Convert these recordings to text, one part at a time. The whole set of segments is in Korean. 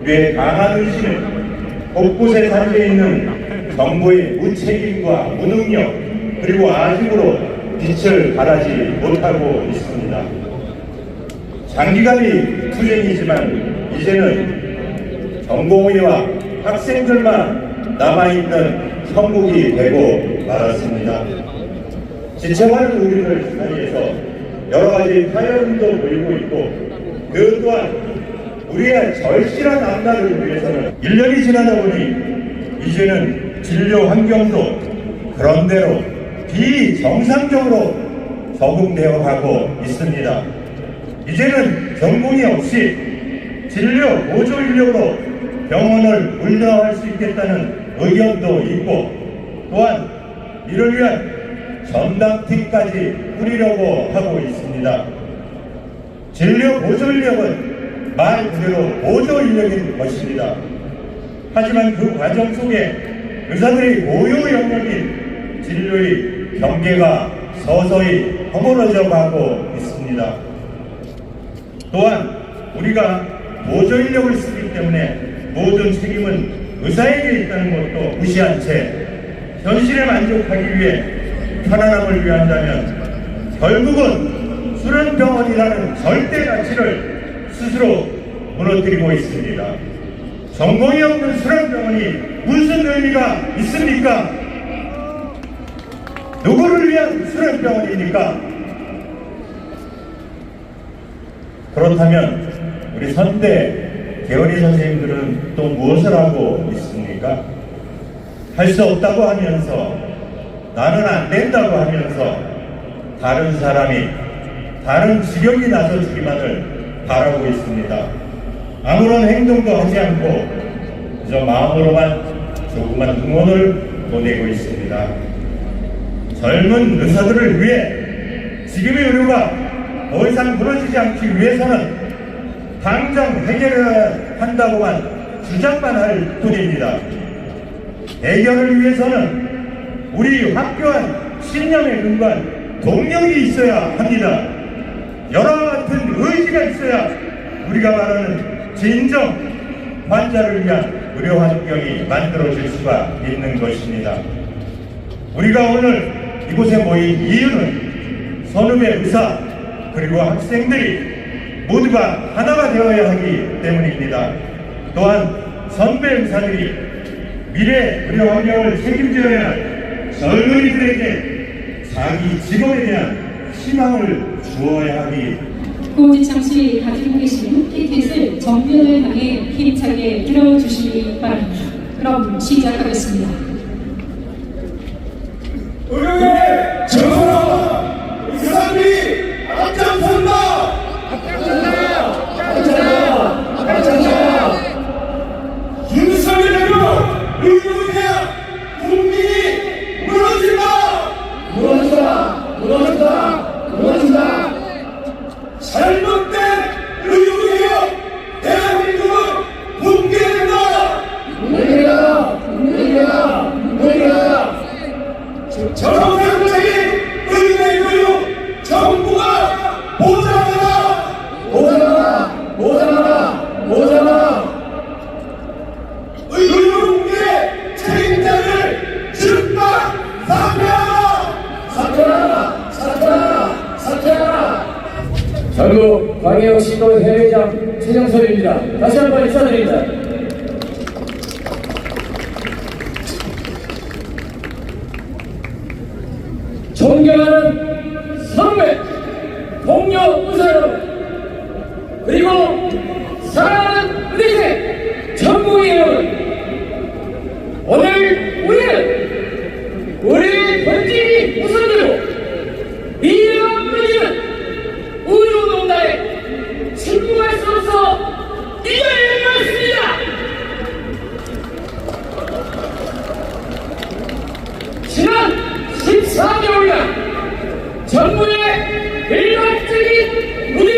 우리의 강한 의지는 곳곳에 담겨있는 정부의 무책임과 무능력 그리고 아직으로 빛을 발하지 못하고 있습니다. 장기간의 투쟁이지만 이제는 전공의와 학생들만 남아있는 형국이 되고 말았습니다. 지체하는 우리들 사이에서 여러가지 파열음도 보이고 있고 그 또한 우리의 절실한 앞날을 위해서는 1년이 지나다 보니 이제는 진료 환경도 그런대로 비정상적으로 적응되어 가고 있습니다. 이제는 전공이 없이 진료 보조 인력으로 병원을 운영할 수 있겠다는 의견도 있고 또한 이를 위한 전담팀까지 꾸리려고 하고 있습니다. 진료 보조 인력은 말 그대로 보조 인력인 것입니다. 하지만 그 과정 속에 의사들의 고유 영역인 진료의 경계가 서서히 허물어져 가고 있습니다. 또한 우리가 보조 인력을 쓰기 때문에 모든 책임은 의사에게 있다는 것도 무시한 채 현실에 만족하기 위해 편안함을 위한다면 결국은 수련병원이라는 절대 가치를 스스로 무너뜨리고 있습니다. 전공이 없는 수련병원이 무슨 의미가 있습니까? 누구를 위한 수련병원입니까? 그렇다면 우리 선대 개원의 선생님들은 또 무엇을 하고 있습니까? 할 수 없다고 하면서 나는 안 된다고 하면서 다른 사람이 다른 직역이 나서주기만을 바라고 있습니다. 아무런 행동도 하지 않고 그저 마음으로만 조그만 응원을 보내고 있습니다. 젊은 의사들을 위해 지금의 의료가 더 이상 무너지지 않기 위해서는 당장 해결해야 한다고만 주장만 할 뿐입니다. 해결을 위해서는 우리 확고한 신념에 근거한 동력이 있어야 합니다. 여러 같은 의지가 있어야 우리가 말하는 진정 환자를 위한 의료 환경이 만들어질 수가 있는 것입니다. 우리가 오늘 이곳에 모인 이유는 선후배 의사 그리고 학생들이 모두가 하나가 되어야 하기 때문입니다. 또한 선배 의사들이 미래 의료 환경을 책임져야 할 젊은이들에게 자기 직업에 대한 희망을 주어야 하기. 고지창시 가지고 계신 티켓을 정면을 향해 힘차게 들어주시기 바랍니다. 그럼 시작하겠습니다. 의료의 정선화 의사들이 앞장선다. 윤석열 대표 의료대학 국민이 무너진다. 잘못된 의료개혁 대한민국은 붕괴된다. 정상적인 의료의 교육 정부가 보장하라. 의료붕괴 책임자를 즉각 사퇴하라. 전국 광해역시도 회회장 최정섭입니다. 다시 한번 인사드립니다. 존경하는 선배, 동료 의사 여러분, 그리고 사랑하는 의대생 전국의 여러분, 오늘 우리는 우리 본질이 우선되고 미래가 무너지는 의료농단에 침묵할 수 없어 이 자리에 모였습니다. 지난 14개월간 정부의 일반적인 무대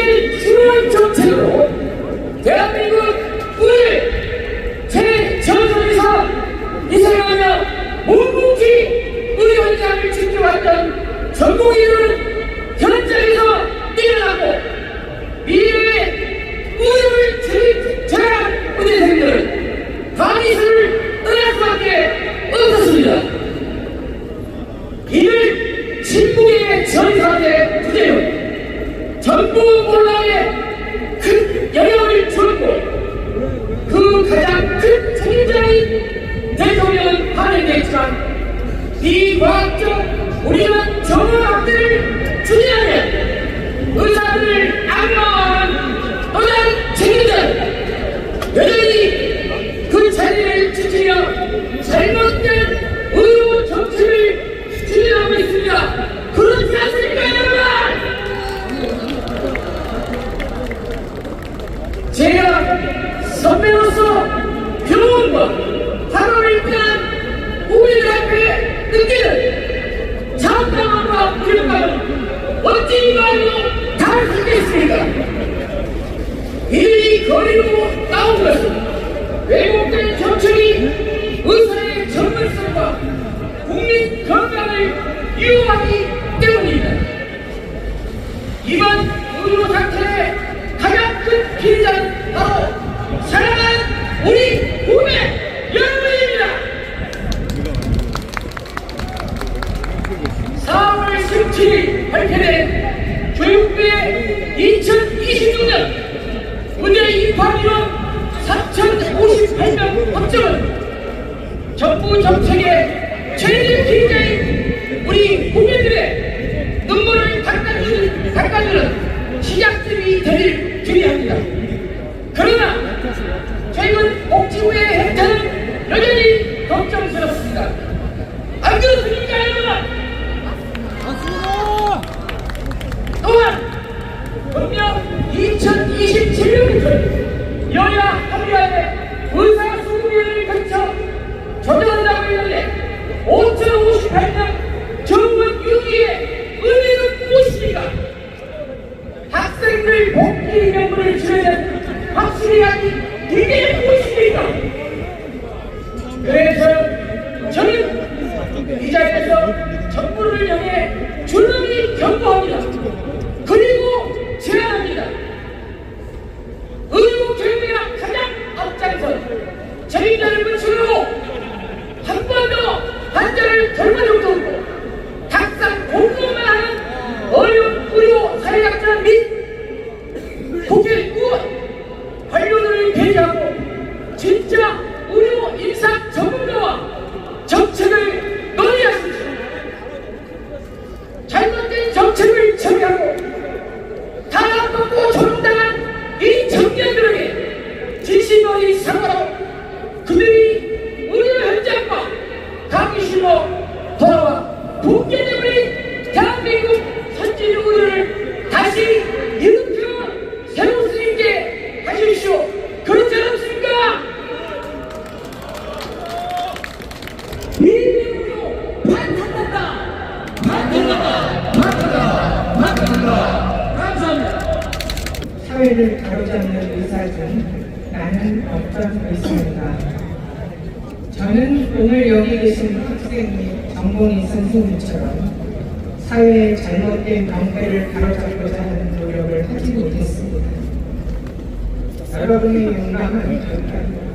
어디 가도 다 할 수 있습니다. 이들이 거리로 나온 것은 왜곡된 정책이 의사의 전문성과 국민 건강을 위협하기 때문입니다. 이번 의료 사태의 가장 큰 피해자는 바로 사랑하는 우리 후배 여러분입니다. 4월 17일 발표된 교육부의 2026년 문제 입학인원 4,058명 확정은 정부 정책의 최대 피해자인 우리 국민들의 눈물을 닦아주는 시작점이 되길 기대합니다. 그러나 최근 복지부의 행태는 여전히 걱정스럽습니다. 안 그렇습니까, 여러분? 또한 분명 2027년부터 여야 합의안에 의사수급위원회를 거쳐 조정한다고 했는데 5,058명 정원 유기의 의미는 무엇입니까? 학생들 복귀 명분을 주려는 확실히 하기 이게 무엇입니까? 그래서 저는 이 자리에서 정부를 향해 줄넘기 경고합니다. 그리고 제안합니다. 의료교육이나 가장 앞장선 책임자를 붙이고 한 번 더 환자를 돌봐주고 항상 공부만 하는 어려운 의료 사회학자 및 국회의원 관료들을 배제하고 진짜 의료 인사 전문가와 정책을 논의하십시오. 잘못된 정책을 처리하고 탄압받고 조롱당한 이 청년들에게 진심어리 사과하고 그들이 의료 현장과 가기 싫어 돌아와 붕괴되버린 대한민국 선진 의료를 다시 일으켜 세울 수 있게 하십시오. 그렇지 않습니까? 일명으로 반탄한다. 감사합니다. 사회를 가로잡는 의사 중 나는 어떤 의사인가? 저는 오늘 여기 계신 학생 및 전공의 선생님처럼 사회의 잘못된 병폐를 가로잡고자 하는 노력을 하지 못했습니다. 여러분의 용감은 절대합니다.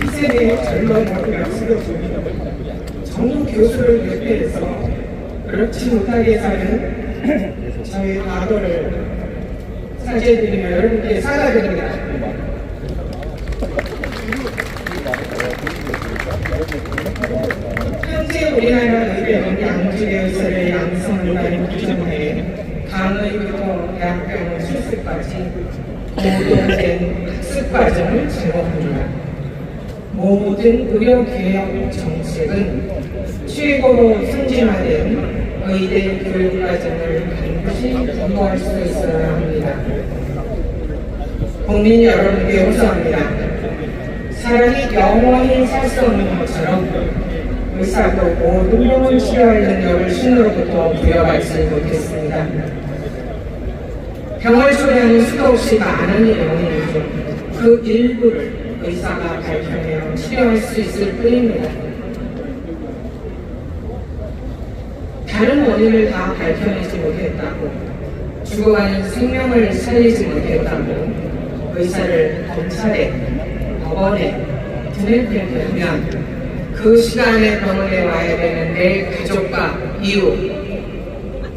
희생의 절망하고 약속해줍니다. 정부 교수를 대표해서 그렇지 못하게 사는 저희 과거를 사죄드리며 여러분께 사과드립니다. 현재 우리나라 의대는 양질의 의사를 양성한다는 기준하에 강의부터 대학병원 실습까지 공동된 학습 과정을 제공합니다. 모든 의료개혁 정책은 최고로 승진화된 의대 교육 과정을 반드시 공부할 수 있어야 합니다. 국민 여러분께 호소합니다. 사람이 영원히 살 수 없는 것처럼 의사도 모든 병을 치료할 능력을 신으로부터 부여받지 못했습니다. 병을 초래하는 수도 없이 많은 원인 중 그 일부를 의사가 발견하여 치료할 수 있을 뿐입니다. 다른 원인을 다 밝혀내지 못했다고, 죽어가는 생명을 살리지 못했다고 의사를 검찰에, 법원에 등을 대면 그 시간에 병원에 와야 되는 내 가족과 이웃,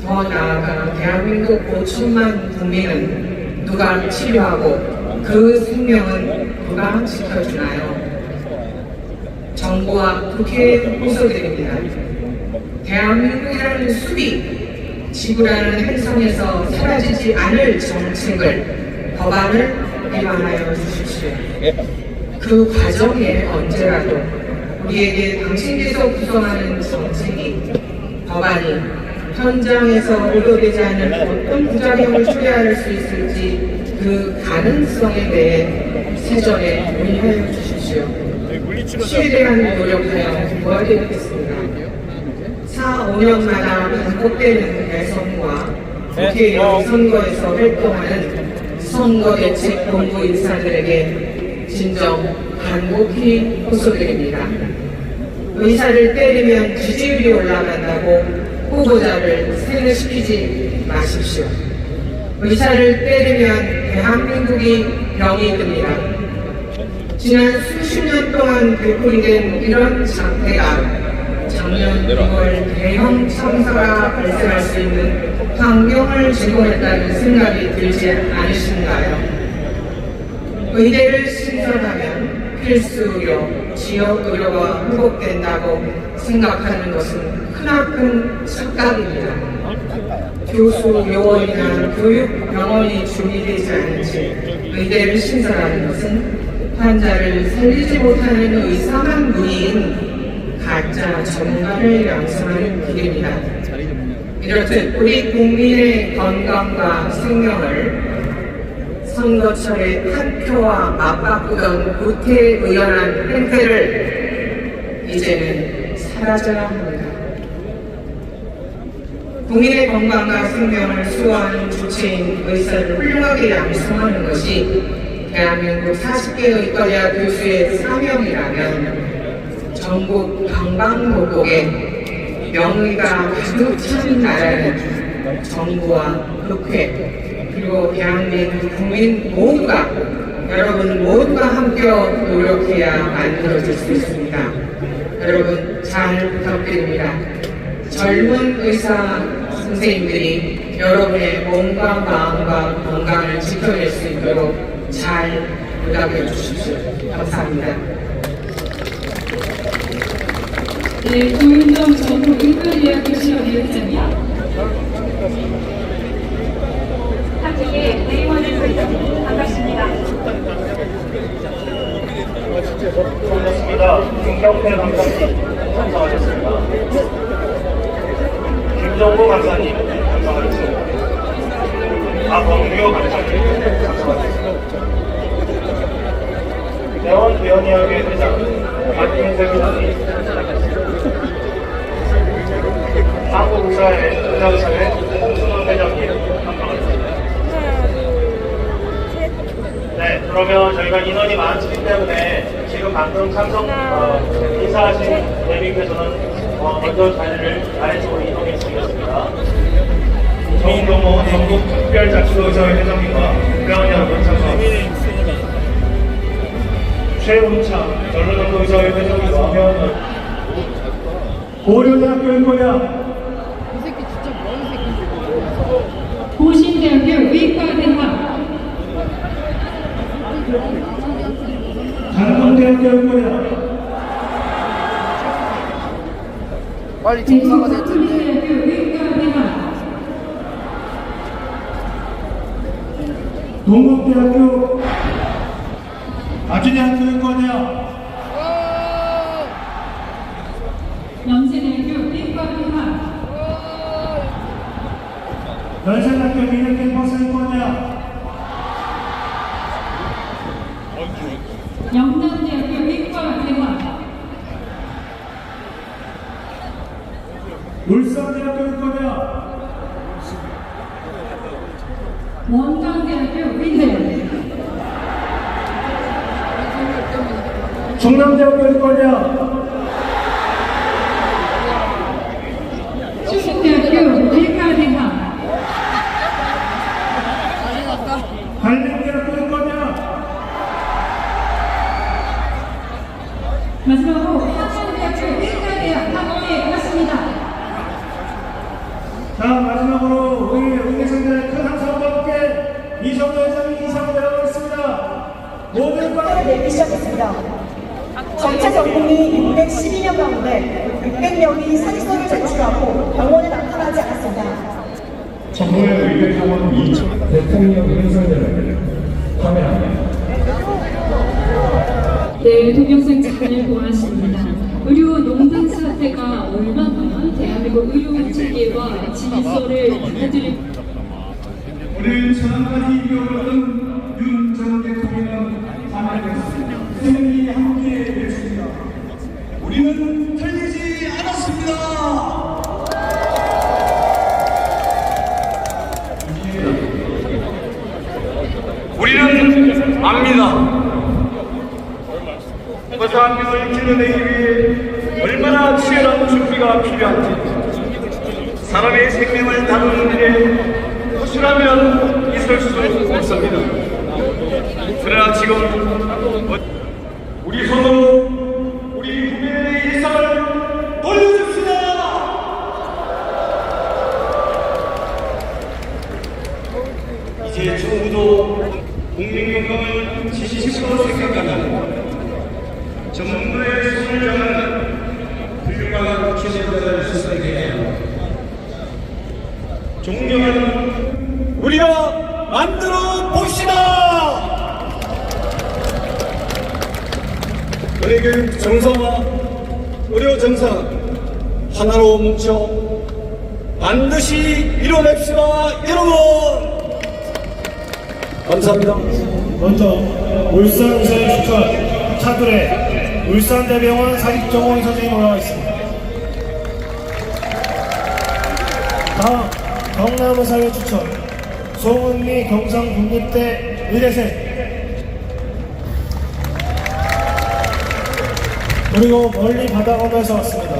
더 나아가 대한민국 5천만 국민은 누가 치료하고 그 생명은 누가 지켜주나요? 정부와 국회에 호소드립니다. 대한민국이라는 숲이 지구라는 행성에서 사라지지 않을 정책을, 법안을 개방하여 주십시오. 그 과정에 언제라도 우리에게 당신께서 구성하는 정책이, 법안이 현장에서 의도되지 않은 어떤 부작용을 초래할 수 있을지 그 가능성에 대해 사전에 문의하여 주십시오. 최대한 노력하여 도와드리겠습니다. 4, 5년마다 반복되는 대선과 국회의원 선거에서 활동하는 선거대책본부 인사들에게 진정 간곡히 호소드립니다. 의사를 때리면 지지율이 올라간다고 후보자를 세뇌시키지 마십시오. 의사를 때리면 대한민국이 병이 듭니다. 지난 수십 년 동안 되풀이된 이런 장태가 작년 6월 대형 참사가 발생할 수 있는 환경을 제공했다는 생각이 들지 않으신가요? 의대를 신설하면 필수 의료, 지역 의료가 회복된다고 생각하는 것은 크나큰 착각입니다. 교수 요원이나 교육 병원이 준비되지 않은 채 의대를 신설하는 것은 환자를 살리지 못하는 의사만 무리인 가짜 전문가를 양성하는 길입니다. 이렇듯 우리 국민의 건강과 생명을 선거철에 한 표와 맞바꾸던 구태의연한 행태를 이제는 사라져야 합니다. 국민의 건강과 생명을 수호하는 주체인 의사를 훌륭하게 양성하는 것이 대한민국 40개의 의과대학 교수의 사명이라면 전국 방방곡곡에 명의가 가득 찬 나라는 정부와 국회 그리고 대한민국 국민 모두가 여러분 모두가 함께 노력해야 만들어질 수 있습니다. 여러분 잘 부탁드립니다. 젊은 의사 선생님들이 여러분의 몸과 마음과 건강을 지켜낼 수 있도록 잘 부탁해 주십시오. 감사합니다. 네, 조윤정 전국 의과대학교 실업위원장입니다. 함께 의원을 보이다 반갑습니다. 반갑습니다. 김경태 강사님 참석하셨습니다. 김정보 강사님 참석하셨습니다. 박범규 강사님 참석하셨습니다. 대원대원이학회 회장 박인세 회장님 참석하셨습니다. 한국의사회 의장사회 홍순원 회장님 참석하셨습니다. 네, 그러면 저희가 인원이 많기 때문에 지금 방금 인사하신 대비께서는 먼저 자리를 아래쪽으로 이동해 주시겠습니다. 정동호 전국특별자치도의사회 회장님과 회원 여러분 참석합니다. 최훈창 전라도의사회 회장님과 회원 여러분. 고려대학교 인권이야. 고신대학교 의과대학 단동대학교 인권이야. 빨리 정상화 될 텐데. 대학교 의과대학 동국대학교 아주대학교 인권이야. 연세대학교 의과대학 연세대학교 미래 캠퍼스 인권이야. 영남대학교 의과대학 울산대학교 인권이야. 원광대학교 의대 중남대학교 인권이야. 수식대학교 의과대학 한림대학교 인권이야. 마지막으로 한양대학교 의과대학 함께 하겠습니다. 자, 마지막으로 우리 의대생들의 큰 함성과 함께 이성도 회장이 인사를 내려가겠습니다. 모든 과 내기 시작했습니다. 전체 전공이 612명 가운데 600명이 사직서를 제출하고 병원에 나타나지 않았습니다. 정부의 의대병원 2차 대통령 윤석열을 카메라입니다. 네, 동영상 잘 보았습니다. 의료 농단 사태가 얼마나 대한민국 의료 체계와 진술을 해드릴 오늘 천안까지 이어오던 윤 전 대통령은 사망했습니다. 생이 함께 했습니다. 우리는 틀리지 않았습니다. 우리는 압니다. 대한민국을 길러내기 위해 얼마나 치열한 준비가 필요한지 사람의 생명을 다루는 일에 허술하면 있을 수 없습니다. 그러나 지금 우리 손으로 우리 국민의 일상을 돌려줍시다. 이제 정부도 국민 건강을 지식으로 생각하는 전문가의 손을 잡는 훌륭한 지도자를 선택해야 합니다. 존경하는 우리가 만들어 봅시다. 의료교육 정상화, 의료 정상 하나로 뭉쳐 반드시 이뤄냅시다, 여러분. 감사합니다. 먼저 울산의사의 추천 차두래 울산대병원 사립정원 선생님 올라와 있습니다. 다음 경남의사의 추천 송은미 경상국립대 의대생, 그리고 멀리 바다건너에서 왔습니다.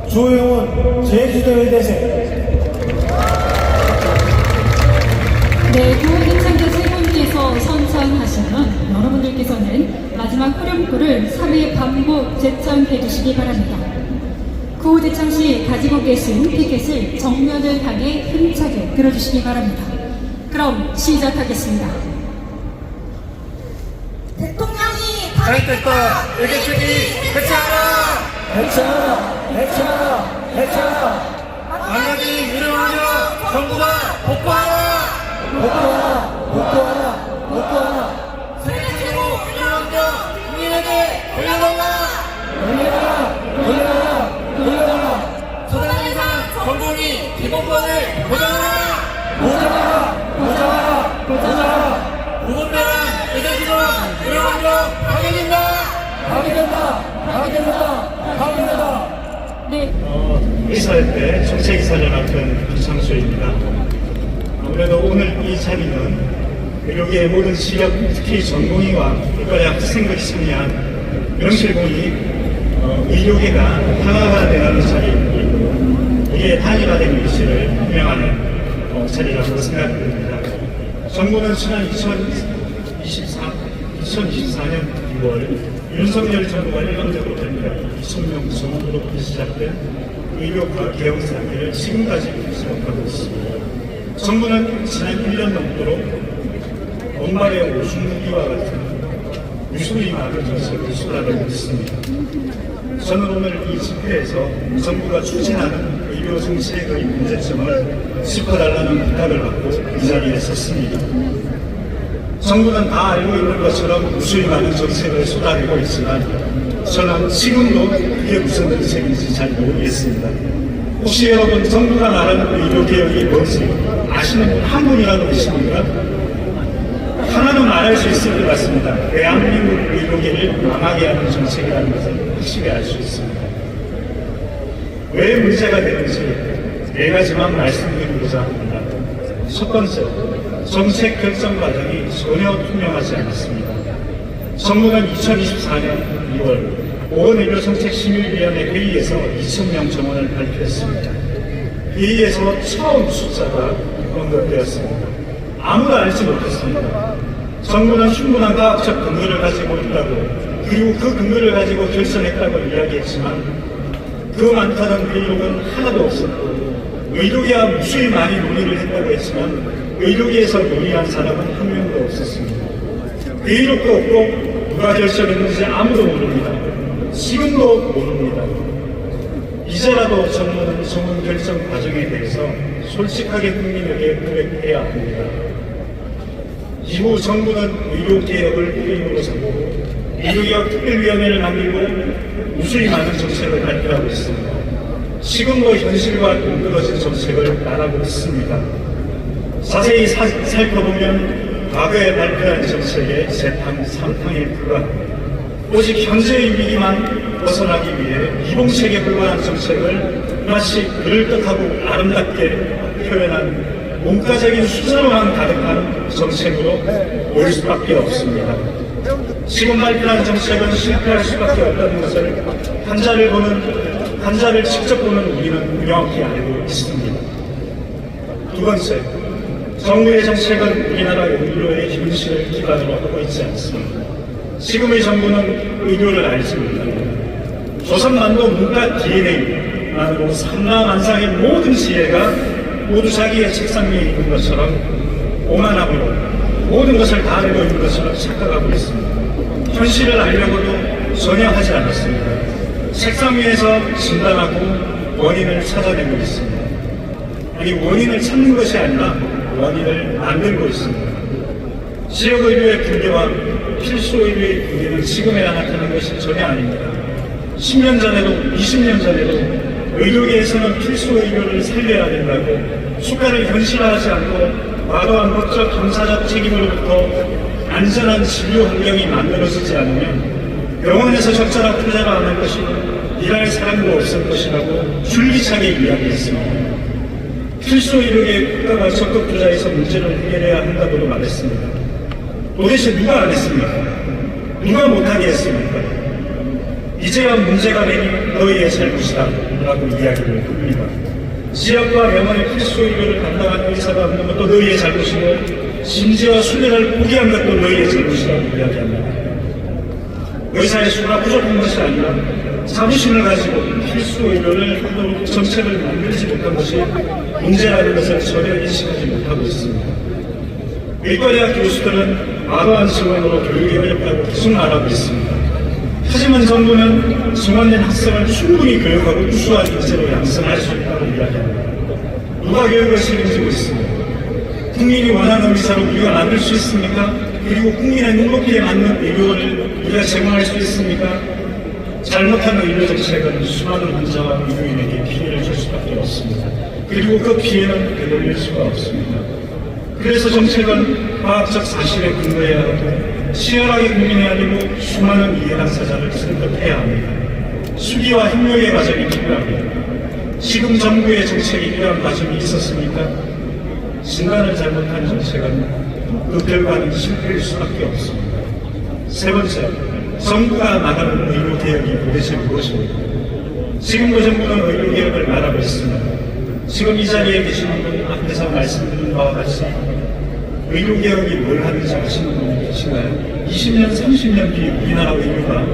조용훈 제주대 의대생. 네, 구 행상자 세 분께서 선창하시면 여러분들께서는 마지막 후렴구를 3회 반복 재창해 주시기 바랍니다. 구호 대창 시 가지고 계신 피켓을 정면을 향해 힘차게 들어주시기 바랍니다. 그럼 시작하겠습니다. 대통령이 잘했다. 일개주기 해체하라. 해체하라. 만나기 유료하여 정부가 복구하라. 세계 최고 의료환경 국민에게 돌려달라. 소단에상 정부니 기본권을 보장하라. 무분별한 의료기관 의료환경 파괴된다. 네. 의사협회 정책이사연합회 김창수입니다. 아무래도 오늘 이 자리는 의료계의 모든 시력, 특히 전공의와 의과대 학생들이 참여한 명실공히 의료계가 하나가 되는 자리이고 이게 단일화된 위치를 분명하는 자리라고 생각됩니다. 정부는 지난 2024년 6월 윤석열 정부가 일방적으로 발표한 2,000명 전원으로부터 시작된 의료과 개혁 사업을 지금까지 지속하고 있습니다. 정부는 지난 1년 넘도록 원발의 오순기와 같은 유수리 막을 정책을 수락하고 있습니다. 저는 오늘 이 집회에서 정부가 추진하는 의료 정책의 문제점을 짚어달라는 부탁을 받고 이 자리에 섰습니다. 정부는 다 알고 있는 것처럼 무수히 많은 정책을 쏟아내고 있지만 저는 지금도 그게 무슨 정책인지 잘 모르겠습니다. 혹시 여러분 정부가 말하는 의료개혁이 뭔지 아시는 분 한 분이라도 계십니까? 하나는 말할 수 있을 것 같습니다. 대한민국 의료계를 망하게 하는 정책이라는 것을 확실히 알 수 있습니다. 왜 문제가 되는지 네 가지만 말씀드리고자 합니다. 첫 번째, 정책 결정 과정이 전혀 투명하지 않았습니다. 정부는 2024년 2월 보건의료정책심의위원회 회의에서 2,000명 정원을 발표했습니다. 회의에서 처음 숫자가 언급되었습니다. 아무도 알지 못했습니다. 정부는 충분한 과학적 근거를 가지고 있다고, 그리고 그 근거를 가지고 결정했다고 이야기했지만 그 많다는 의혹은 하나도 없었고, 의료계와 무수히 많이 논의를 했다고 했지만 의료계에서 논의한 사람은 한 명도 없었습니다. 의혹도 없고 누가 결정했는지 아무도 모릅니다. 지금도 모릅니다. 이제라도 정부는 정원 결정 과정에 대해서 솔직하게 국민에게 고백해야 합니다. 이후 정부는 의료개혁을 프레임으로 잡고 의료개혁 특별위원회를 만들고 무수히 많은 정책을 발표하고 있습니다. 지금도 현실과 동떨어진 정책을 말하고 있습니다. 자세히 살펴보면 과거에 발표한 정책의 재탕, 삼탕에 불과합니다. 오직 현재의 위기만 벗어나기 위해 이봉책에 불과한 정책을 마치 그럴듯하고 아름답게 표현한 문과적인 수사로만 가득한 정책으로 보일 수밖에 없습니다. 지금 발표한 정책은 실패할 수밖에 없다는 것을 환자를 직접 보는 우리는 명확히 알고 있습니다. 두 번째, 정부의 정책은 우리나라 의료의 현실을 기반으로 하고 있지 않습니다. 지금의 정부는 의료를 알지 못합니다. 조선만도 문과 DNA만으로 삼라만상의 모든 지혜가 모두 자기의 책상 위에 있는 것처럼 오만함으로 모든 것을 다 알고 있는 것처럼 착각하고 있습니다. 현실을 알려고도 전혀 하지 않았습니다. 책상 위에서 진단하고 원인을 찾아내고 있습니다. 아니, 원인을 찾는 것이 아니라 원인을 만들고 있습니다. 지역의료의 붕괴와 필수의료의 붕괴는 지금에야 나타난 것이 전혀 아닙니다. 10년 전에도 20년 전에도 의료계에서는 필수의료를 살려야 된다고 수가를 현실화하지 않고 과도한 법적 형사적 책임으로부터 안전한 진료 환경이 만들어지지 않으면 병원에서 적절한 투자를 안 할 것이고 일할 사람도 없을 것이라고 줄기차게 이야기했습니다. 필수의료계 국가가 적극 투자해서 문제를 해결해야 한다고도 말했습니다. 도대체 누가 안 했습니까? 누가 못하게 했습니까? 이제야 문제가 되니 너희의 잘못이다 라고 이야기를 합니다. 지역과 병원의 필수의료를 담당하는 의사가 없는 것도 너희의 잘못이고 심지어 순례를 포기한 것도 너희의 잘못이라고 이야기합니다. 의사의 수가 부족한 것이 아니라 자부심을 가지고 필수의료를 하도록 정책을 만들지 못한 것이 문제라는 것을 전혀 인식하지 못하고 있습니다. 의과대학 교수들은 과도한 지원으로 교육이 어렵다고 계속 말하고 있습니다. 하지만 정부는 지원된 학생을 충분히 교육하고 우수한 인재로 양성할 수 있다고 이야기합니다. 누가 교육을 책임지고 있습니까? 국민이 원하는 의사로 우리가 만들 수 있습니까? 그리고 국민의 눈높이에 맞는 의료를 우리가 제공할 수 있습니까? 잘못한 의료 정책은 수많은 환자와 의료인에게 피해를 줄 수밖에 없습니다. 그리고 그 피해는 되돌릴 수가 없습니다. 그래서 정책은 과학적 사실에 근거해야 하고 치열하게 고민해야 되고 수많은 이해 당사자를 선택해야 합니다. 수기와 협력의 과정이 필요합니다. 지금 정부의 정책이 이러한 과정이 있었습니까? 진단을 잘못한 정책은 그 결과는 실패일 수밖에 없습니다. 세 번째, 정부가 말하는 의료개혁이 도대체 무엇입니까? 지금도 정부는 의료개혁을 말하고 있습니다. 지금 이 자리에 계시는 분 앞에서 말씀드린 바와 같이 의료개혁이 뭘 하는지 아시는 분이 계신가요? 20년, 30년 뒤 우리나라 의료가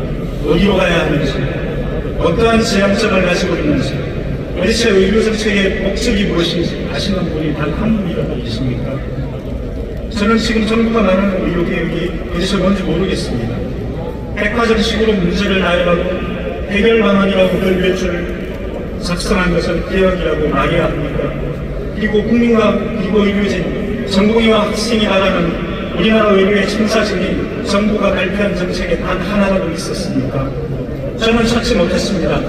어디로 가야 하는지, 어떠한 지향점을 가지고 있는지, 도대체 의료정책의 목적이 무엇인지 아시는 분이 단 한 분이라도 계십니까? 저는 지금 정부가 말하는 의료개혁이 도대체 뭔지 모르겠습니다. 백화점식으로 문제를 나열하고 해결 방안이라고 몇 줄 작성한 것을 개혁이라고 말해야 합니까? 그리고 국민과 그리고 의료진, 전공의와 학생이 말하는 우리나라 의료의 청사진이 정부가 발표한 정책에 단 하나라도 있었습니까? 저는 찾지 못했습니다.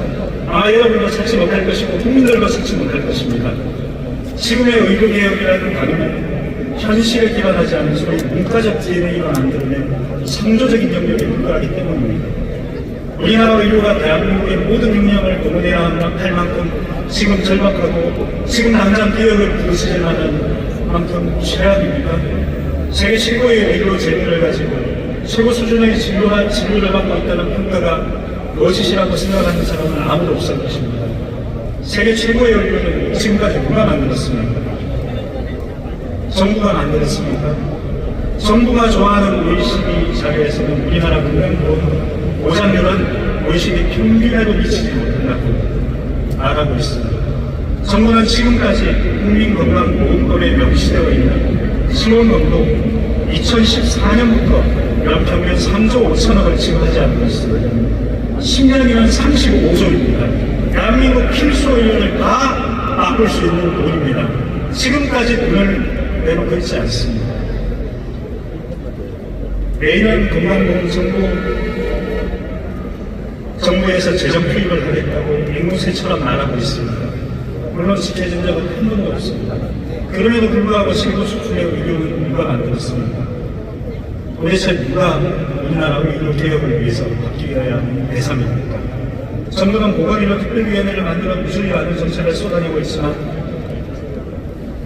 아마 여러분도 찾지 못할 것이고 국민들도 찾지 못할 것입니다. 지금의 의료개혁이라는 단어는 현실에 기반하지 않은 소위 문과적 DNA가 만들어낸 창조적인 영역에 불과하기 때문입니다. 우리나라 의료가 대한민국의 모든 능력을 동원해야 할 만큼 지금 절박하고 지금 당장 개혁을 부르시질 만한 만큼 최악입니다. 세계 최고의 의료 재능을 가지고 최고 수준의 진료를 받고 있다는 평가가 거짓이라고 생각하는 사람은 아무도 없을 것입니다. 세계 최고의 의료는 지금까지 누가 만들었습니까? 정부가 만들었습니까? 정부가 좋아하는 OECD 자료에서는 우리나라 건강보험 보장률은 OECD 평균에도 미치지 못한다고 말하고 있습니다. 정부는 지금까지 국민건강보험법에 명시되어 있는 지원금도 2014년부터 연평균 3조 5천억을 지원하지 않고 있습니다. 10년이면 35조입니다. 대한민국 필수 의료를 다 바꿀 수 있는 돈입니다. 지금까지 돈을 내놓고 있지 않습니다. 내년 건강보험정부 정부에서 재정 투입을 하겠다고 앵무새처럼 말하고 있습니다. 물론 지켜진 적은 한 번도 없습니다. 그럼에도 불구하고 세부 수준의 의료는 누가 만들었습니까? 도대체 누가 우리나라 의료 개혁을 위해서 바뀌어야 하는 대상입니까? 정부는 보건의료 특별위원회를 만들어 무수히 많은 정책을 쏟아내고 있지만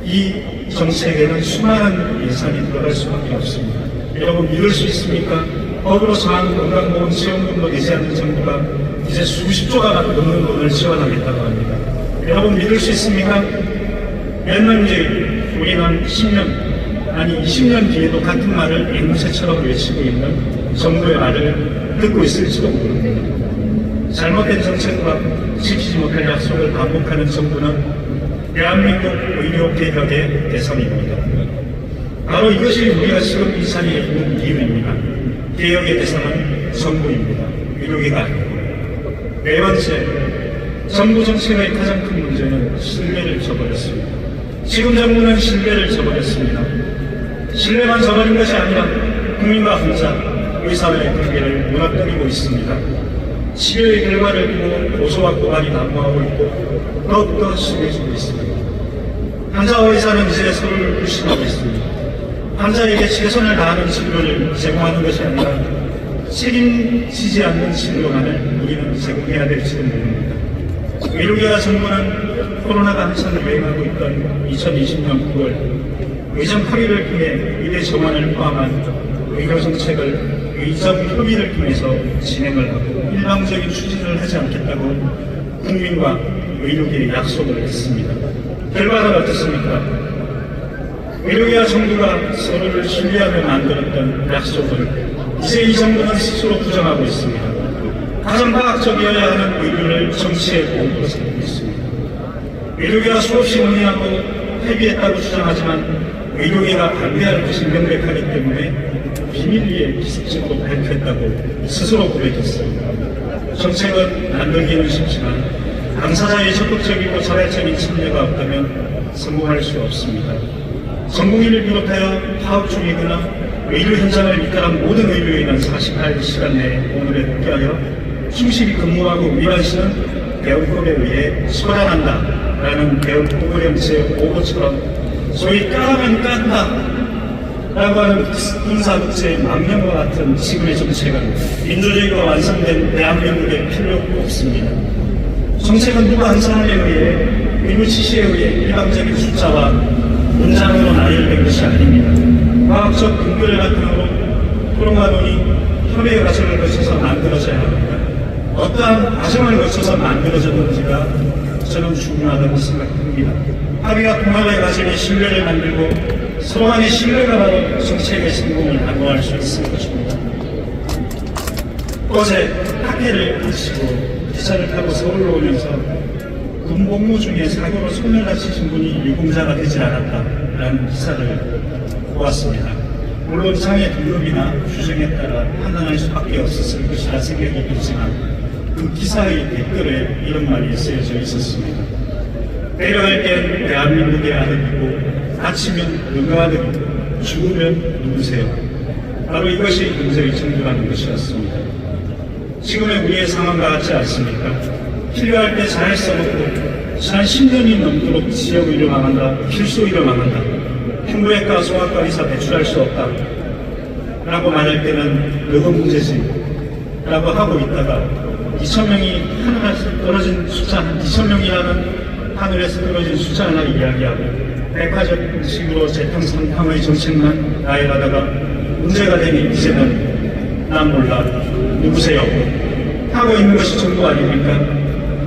이 정책에는 수많은 예산이 들어갈 수밖에 없습니다. 여러분 믿을 수 있습니까? 법으로 정한 건강보험 지원금도 내지 않는 정부가 이제 수십조가 넘는 돈을 지원하겠다고 합니다. 여러분 믿을 수 있습니까? 몇 년 뒤 우리는 10년 아니 20년 뒤에도 같은 말을 앵무새처럼 외치고 있는 정부의 말을 듣고 있을지도 모릅니다. 잘못된 정책과 지키지 못할 약속을 반복하는 정부는 대한민국 의료 개혁의 대상입니다. 바로 이것이 우리가 지금 이 자리에 있는 이유입니다. 개혁의 대상은 정부입니다. 의료계가 아닙니다. 네 번째, 정부 정책의 가장 큰 문제는 신뢰를 저버렸습니다. 지금 정부는 신뢰를 저버렸습니다. 신뢰만 저버린 것이 아니라 국민과 환자, 의사의 관계를 무너뜨리고 있습니다. 치료의 결과를 두고 고소와 고발이 난무하고 있고 더욱더 심해지고 있습니다. 환자와 의사는 이제 서로를 불신하고 있습니다. 환자에게 최선을 다하는 치료를 제공하는 것이 아니라 책임지지 않는 치료만을 우리는 제공해야 될지도 모릅니다. 의료계와 정부는 코로나가 한창 유행하고 있던 2020년 9월 의정 합의를 통해 의대 정원을 포함한 의료정책을 의정 협의를 통해서 진행을 하고 일방적인 추진을 하지 않겠다고 국민과 의료계에 약속을 했습니다. 결과는 어떻습니까? 의료계와 정부가 서로를 신뢰하며 만들었던 약속을 이제 이 정부는 스스로 부정하고 있습니다. 가장 과학적이어야 하는 의료를 정치의 공으로 삼고 있습니다. 의료계가 수없이 논의하고 협의했다고 주장하지만 의료계가 반대할 것이 명백하기 때문에 비밀리에 기습적으로 발표했다고 스스로 고백했습니다. 정책은 만들기는 쉽지만 당사자의 적극적이고 자발적인 참여가 없다면 성공할 수 없습니다. 전국민을 비롯하여 파업 중이거나 의료 현장을 이끌한 모든 의료인은 48시간 내에 오늘에 복귀하여 충실히 근무하고 위반 시는 대원법에 의해 처단한다라는 대원법령 제5호처럼 소위 까라면 깐다 라고 하는 군사국제의 망명과 같은 지금의 정책은 민주주의가 완성된 대한민국에 필요 없습니다. 정책은 누구 한 사람에 의해 일부 지시에 의해 일방적인 숫자와 문장으로 나열된 것이 아닙니다. 과학적 근거를 바탕으로 토론과 논의, 협의의 과정을 거쳐서 만들어져야 합니다. 어떠한 과정을 거쳐서 만들어졌는지가 저는 중요하다고 생각합니다. 합의와 통합의 과정에 신뢰를 만들고 서로 간의 신뢰가 바로 정책의 성공을 담보할 수 있을 것입니다. 어제 학회를 마치고 기차를 타고 서울로 오면서 군복무 중에 사고로 손을 다치신 분이 유공자가 되지 않았다라는 기사를 보았습니다. 물론 장애 등급이나 규정에 따라 판단할 수밖에 없었을 것이라 생각이 들지만 그 기사의 댓글에 이런 말이 쓰여져 있었습니다. 내려갈 땐 대한민국의 아들이고 다치면 누가 아들이고 죽으면 누구세요? 바로 이것이 문제의 전부라는 것이었습니다. 지금의 우리의 상황과 같지 않습니까? 필요할 때 잘 써먹고 지난 10년이 넘도록 지역의료 망한다, 필수의료 망한다, 흉부외과, 소아과 의사 배출할 수 없다 라고 말할 때는 너가 문제지 라고 하고 있다가 2,000명이 하늘에서 떨어진 숫자, 2,000명이라는 하늘에서 떨어진 숫자 하나 이야기하고 백화점식으로 재탕상탕의 정책만 나열하다가 문제가 되니 이제는 난 몰라 누구세요? 하고 있는 것이 정부 아닙니까?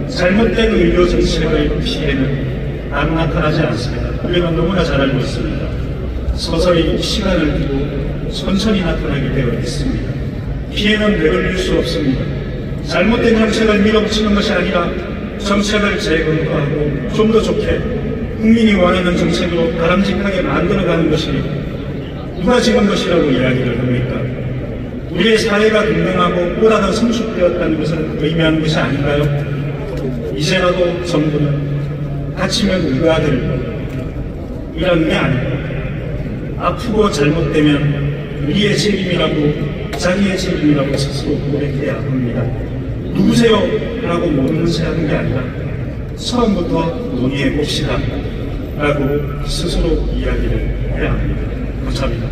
잘못된 의료 정책의 피해는 안 나타나지 않습니다. 우리는 너무나 잘 알고 있습니다. 서서히 시간을 두고 천천히 나타나게 되어 있습니다. 피해는 되돌릴 수 없습니다. 잘못된 정책을 밀어붙이는 것이 아니라 정책을 재검토하고 좀 더 좋게 국민이 원하는 정책으로 바람직하게 만들어가는 것이 누가 지은 것이라고 이야기를 합니까? 우리의 사회가 건강하고 보다 더 성숙되었다는 것을 의미하는 것이 아닌가요? 이제라도 정부는 다치면 누가 아들 이런 게 아니고 아프고 잘못되면 우리의 책임이라고, 자기의 책임이라고 스스로 고백해야 합니다. 누구세요? 라고 모든 것이 하는 게 아니라 처음부터 논의해 봅시다 라고 스스로 이야기를 해야 합니다. 감사합니다.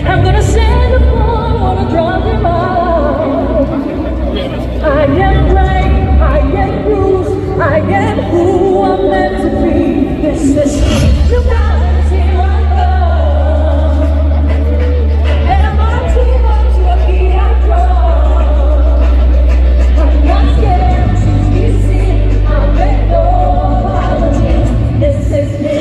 I'm gonna send a phone, wanna drop them off. I am brave, I am bruised, I am who I'm meant to be. This is the reality I love. And I'm marching up to a key I draw. I'm not scared to be seen, I make no apologies. This is me.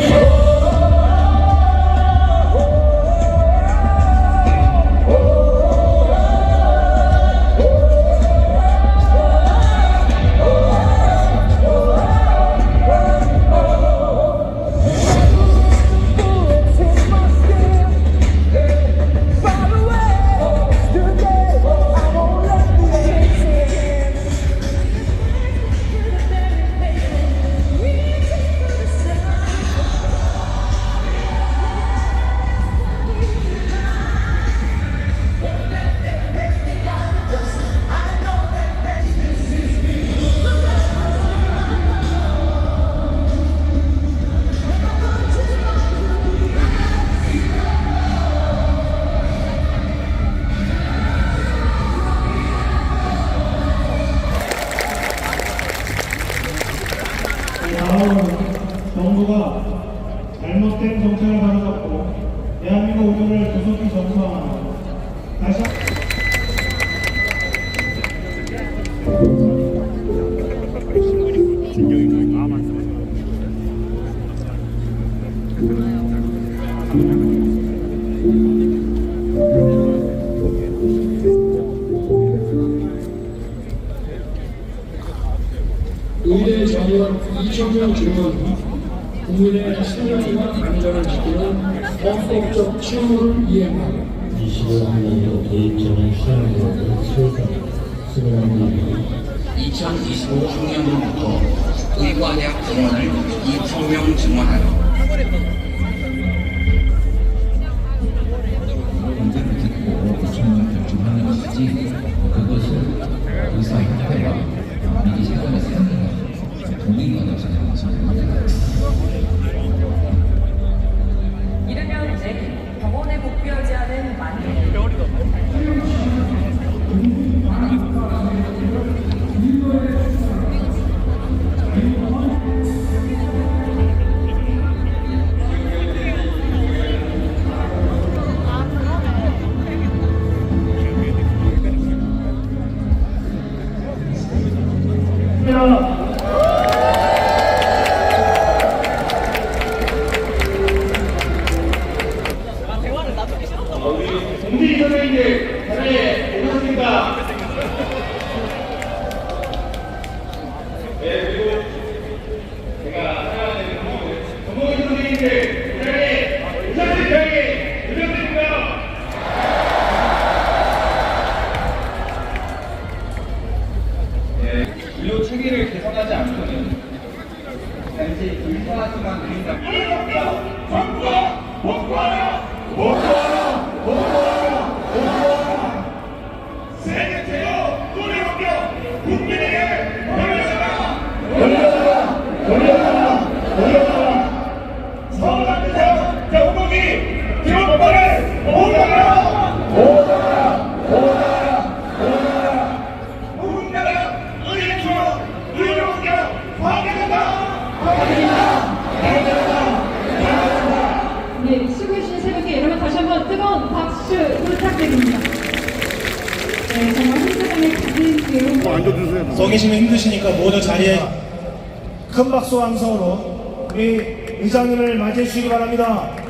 정부가 잘못된 정책을 바로잡고 대한민국 우주를 조속히 정상화합니다. 다시 의대 전원 2,000명 증원, 국민의 생명과 안전을 지키는 헌법적 책무를 이행하고 이 시를 하나로 개입전을 시행하도록 수행합니다. 2025 학년도부터 의과대학 증원을 2,000명 증원하여 문제를 듣고 5,000명 결정하는 것이지 그것을 의사협회가 미리 세상에 세우는 동의가 되는 것입니다. 이르면 이제 병원에 복귀하지 않은 많은 우리 선생님들 자리에 오셨습니다. 네, 그리고 제가 사용하는 전공의 선생님들 이 자리에 오셨을 자리에 오셨습니다. 네, 의료 체계를 개선하지 않고는 단지 의사수만 늘린다. 정부가 복구하라! 복구하라! 복구하라! 복구하라! 세계 최고 노래운동 국민에게 돌려달라! 돌려달라! 돌려달라! 돌려달라! 서울land에서 정복이 기록법을 보호하라! 보호하라! 보호하라! 보호하라! 누군가가 의료처 의료운동 파괴된다! 파괴된다! 파괴된다! 네, 수고해주신 새벽에 여러분 다시 한번 뜨거운 박수 부탁드립니다. 네, 정말 행사장에 가득 서 계시면 힘드시니까 모두 자리에 큰 박수와 함성으로 우리 의장님을 맞이해 주시기 바랍니다.